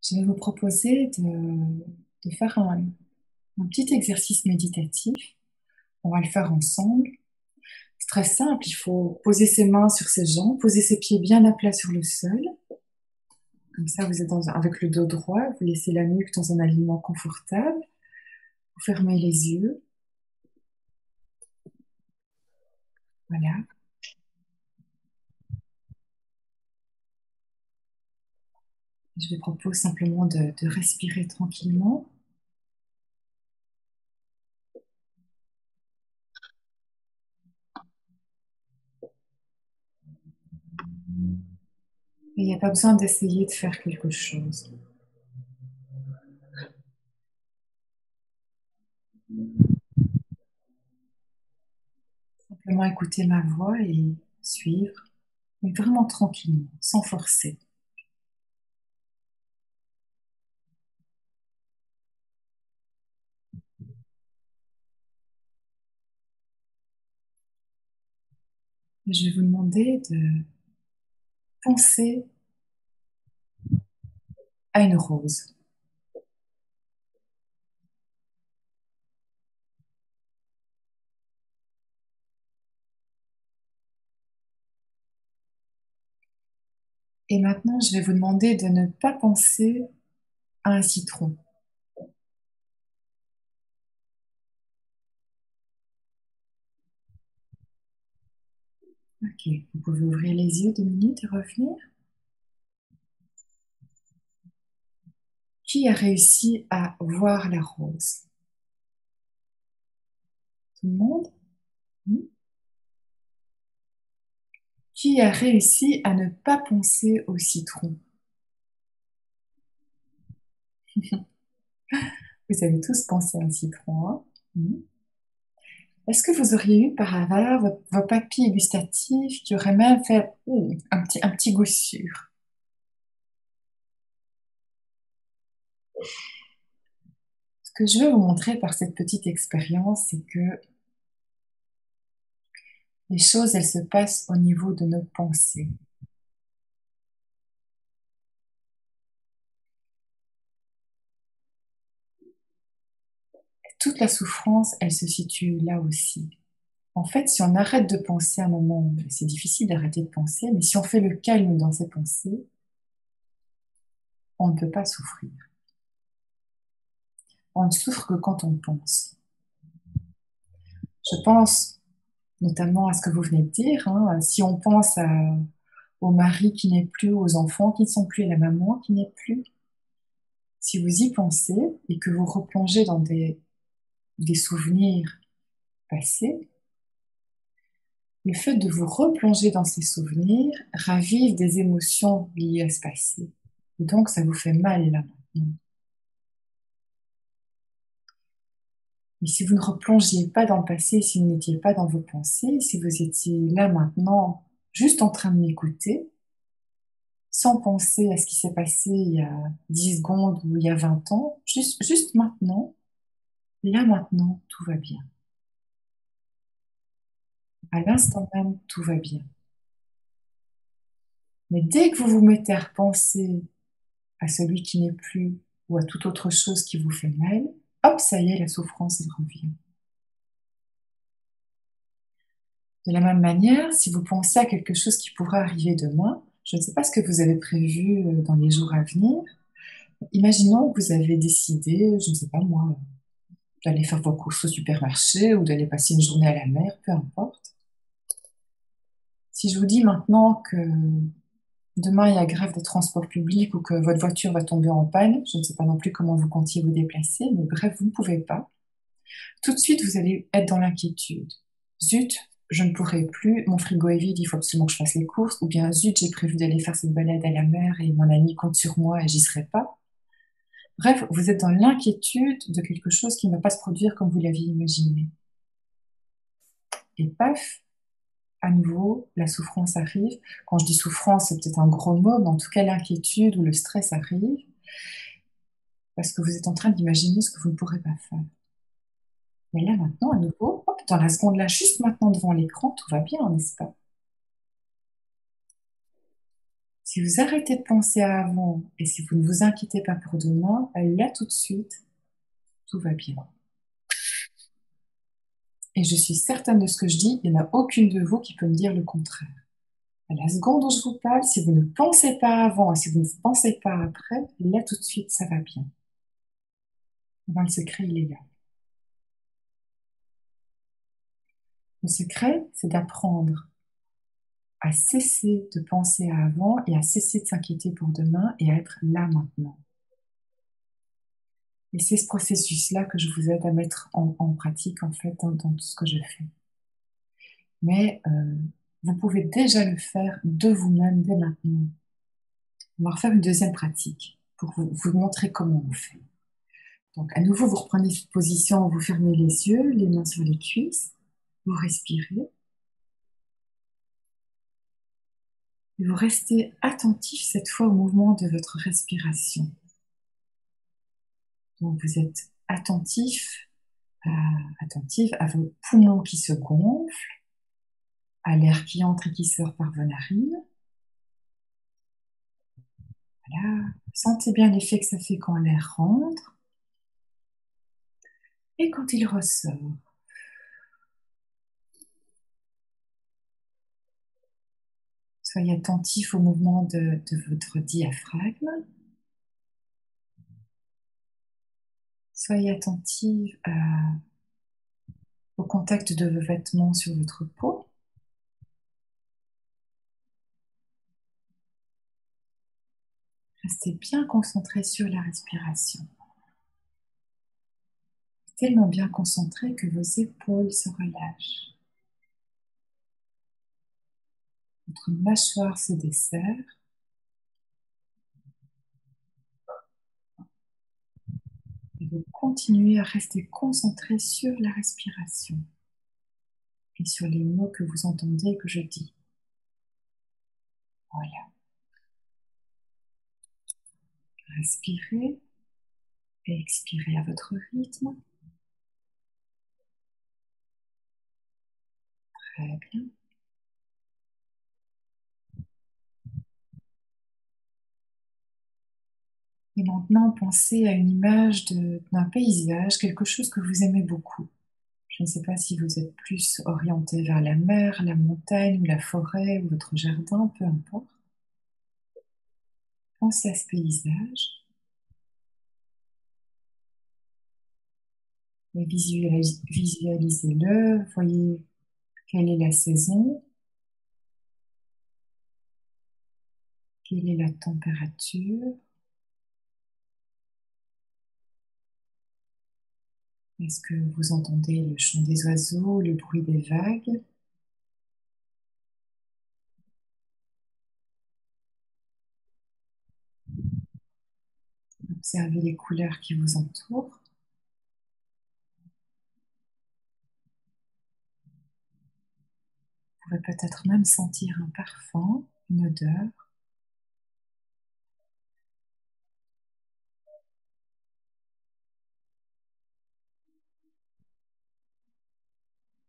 Je vais vous proposer de faire un petit exercice méditatif. On va le faire ensemble. C'est très simple, il faut poser ses mains sur ses jambes, poser ses pieds bien à plat sur le sol. Comme ça, vous êtes avec le dos droit, vous laissez la nuque dans un alignement confortable. Vous fermez les yeux. Voilà. Je vous propose simplement de respirer tranquillement. Et il n'y a pas besoin d'essayer de faire quelque chose. Simplement écouter ma voix et suivre, mais vraiment tranquillement, sans forcer. Je vais vous demander de penser à une rose. Et maintenant, je vais vous demander de ne pas penser à un citron. Ok, vous pouvez ouvrir les yeux 2 minutes et revenir. Qui a réussi à voir la rose? Tout le monde? Hmm. Qui a réussi à ne pas penser au citron? Vous avez tous pensé à un citron, hein? Hmm. Est-ce que vous auriez eu par hasard vos papilles gustatives qui auraient même fait un petit goût sûr? Ce que je veux vous montrer par cette petite expérience, c'est que les choses, elles se passent au niveau de nos pensées. Toute la souffrance, elle se situe là aussi. En fait, si on arrête de penser un moment, c'est difficile d'arrêter de penser, mais si on fait le calme dans ses pensées, on ne peut pas souffrir. On ne souffre que quand on pense. Je pense notamment à ce que vous venez de dire, hein, si on pense au mari qui n'est plus, aux enfants qui ne sont plus, à la maman qui n'est plus, si vous y pensez et que vous replongez dans des souvenirs passés, le fait de vous replonger dans ces souvenirs ravive des émotions liées à ce passé. Et donc, ça vous fait mal là maintenant. Mais si vous ne replongiez pas dans le passé, si vous n'étiez pas dans vos pensées, si vous étiez là maintenant, juste en train de m'écouter, sans penser à ce qui s'est passé il y a 10 secondes ou il y a 20 ans, juste maintenant, là maintenant, tout va bien. À l'instant même, tout va bien. Mais dès que vous vous mettez à repenser à celui qui n'est plus ou à toute autre chose qui vous fait mal, hop, ça y est, la souffrance, elle revient. De la même manière, si vous pensez à quelque chose qui pourrait arriver demain, je ne sais pas ce que vous avez prévu dans les jours à venir. Imaginons que vous avez décidé, je ne sais pas moi, d'aller faire vos courses au supermarché ou d'aller passer une journée à la mer, peu importe. Si je vous dis maintenant que demain il y a grève des transports publics ou que votre voiture va tomber en panne, je ne sais pas non plus comment vous comptiez vous déplacer, mais bref, vous ne pouvez pas. Tout de suite, vous allez être dans l'inquiétude. Zut, je ne pourrai plus, mon frigo est vide, il faut absolument que je fasse les courses, ou bien zut, j'ai prévu d'aller faire cette balade à la mer et mon ami compte sur moi et j'y serai pas. Bref, vous êtes dans l'inquiétude de quelque chose qui ne va pas se produire comme vous l'aviez imaginé. Et paf, à nouveau, la souffrance arrive. Quand je dis souffrance, c'est peut-être un gros mot, mais en tout cas, l'inquiétude ou le stress arrive parce que vous êtes en train d'imaginer ce que vous ne pourrez pas faire. Mais là, maintenant, à nouveau, hop, dans la seconde là, juste maintenant devant l'écran, tout va bien, n'est-ce pas? Si vous arrêtez de penser à avant et si vous ne vous inquiétez pas pour demain, là tout de suite, tout va bien. Et je suis certaine de ce que je dis, il n'y en a aucune de vous qui peut me dire le contraire. À la seconde où je vous parle, si vous ne pensez pas avant et si vous ne pensez pas après, là tout de suite, ça va bien. Dans le secret, il est là. Le secret, c'est d'apprendre à cesser de penser à avant et à cesser de s'inquiéter pour demain et à être là maintenant. Et c'est ce processus-là que je vous aide à mettre en pratique, en fait, dans tout ce que je fais. Mais vous pouvez déjà le faire de vous-même dès maintenant. On va refaire une deuxième pratique pour vous montrer comment on fait. Donc, à nouveau, vous reprenez cette position, vous fermez les yeux, les mains sur les cuisses, vous respirez et vous restez attentif cette fois au mouvement de votre respiration. Donc, vous êtes attentif à vos poumons qui se gonflent, à l'air qui entre et qui sort par vos narines. Voilà. Sentez bien l'effet que ça fait quand l'air rentre et quand il ressort. Soyez attentif au mouvement de votre diaphragme. Soyez attentif au contact de vos vêtements sur votre peau. Restez bien concentré sur la respiration. Tellement bien concentré que vos épaules se relâchent. Votre mâchoire se desserre. Et vous continuez à rester concentré sur la respiration et sur les mots que vous entendez et que je dis. Voilà. Respirez et expirez à votre rythme. Très bien. Et maintenant, pensez à une image d'un paysage, quelque chose que vous aimez beaucoup. Je ne sais pas si vous êtes plus orienté vers la mer, la montagne ou la forêt ou votre jardin, peu importe. Pensez à ce paysage et visualisez-le. Voyez quelle est la saison, quelle est la température. Est-ce que vous entendez le chant des oiseaux, le bruit des vagues? Observez les couleurs qui vous entourent. Vous pouvez peut-être même sentir un parfum, une odeur.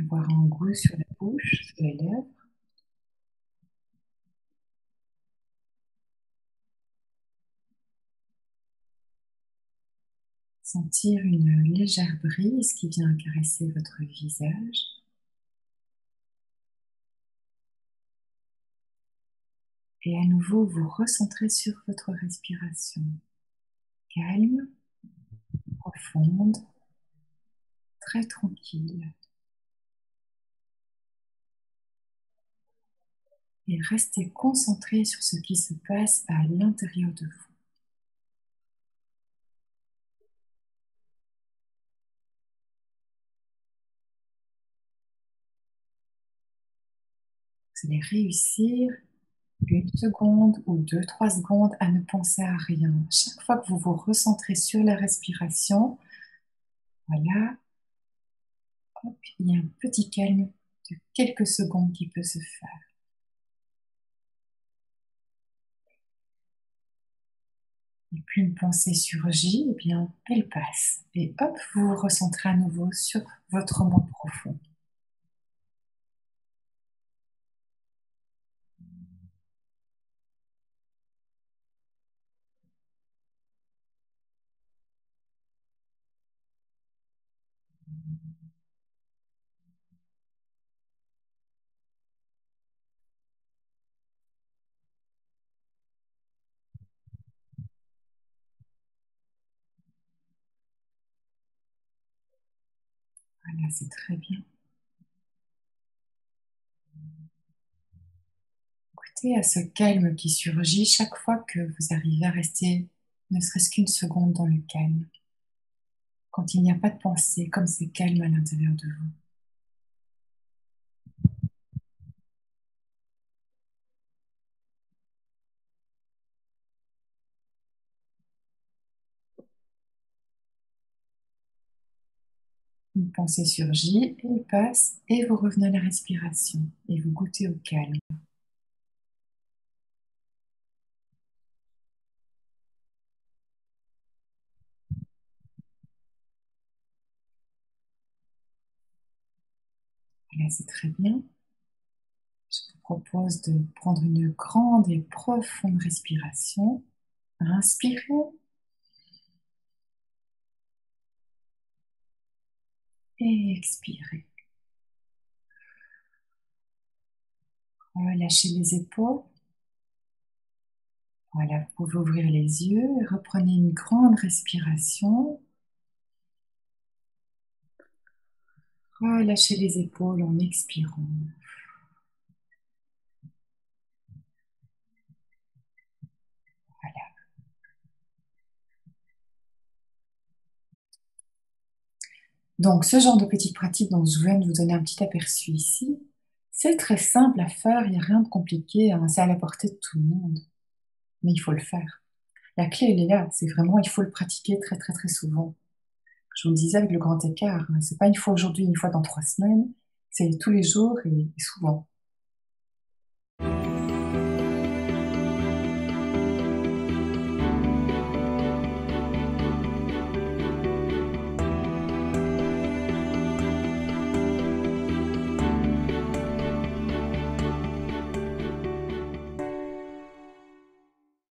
Avoir un goût sur la bouche, sur les lèvres. Sentir une légère brise qui vient caresser votre visage. Et à nouveau, vous recentrez sur votre respiration. Calme, profonde, très tranquille. Et restez concentré sur ce qui se passe à l'intérieur de vous. Vous allez réussir une seconde ou deux, 3 secondes à ne penser à rien. Chaque fois que vous vous recentrez sur la respiration, voilà, hop, il y a un petit calme de quelques secondes qui peut se faire. Et puis une pensée surgit, et bien elle passe. Et hop, vous vous recentrez à nouveau sur votre monde profond. Voilà, c'est très bien. Écoutez à ce calme qui surgit chaque fois que vous arrivez à rester ne serait-ce qu'une seconde dans le calme, quand il n'y a pas de pensée, comme c'est calme à l'intérieur de vous. Une pensée surgit, elle passe, et vous revenez à la respiration, et vous goûtez au calme. Voilà, c'est très bien. Je vous propose de prendre une grande et profonde respiration. Inspirez et expirez. Relâchez les épaules. Voilà, vous pouvez ouvrir les yeux et reprenez une grande respiration. Relâchez les épaules en expirant. Voilà. Donc, ce genre de petite pratique dont je viens de vous donner un petit aperçu ici, c'est très simple à faire, il n'y a rien de compliqué, hein, c'est à la portée de tout le monde. Mais il faut le faire. La clé, elle est là, c'est vraiment, il faut le pratiquer très très très souvent. Je vous le disais avec le grand écart, hein, c'est pas une fois aujourd'hui, une fois dans 3 semaines, c'est tous les jours et souvent.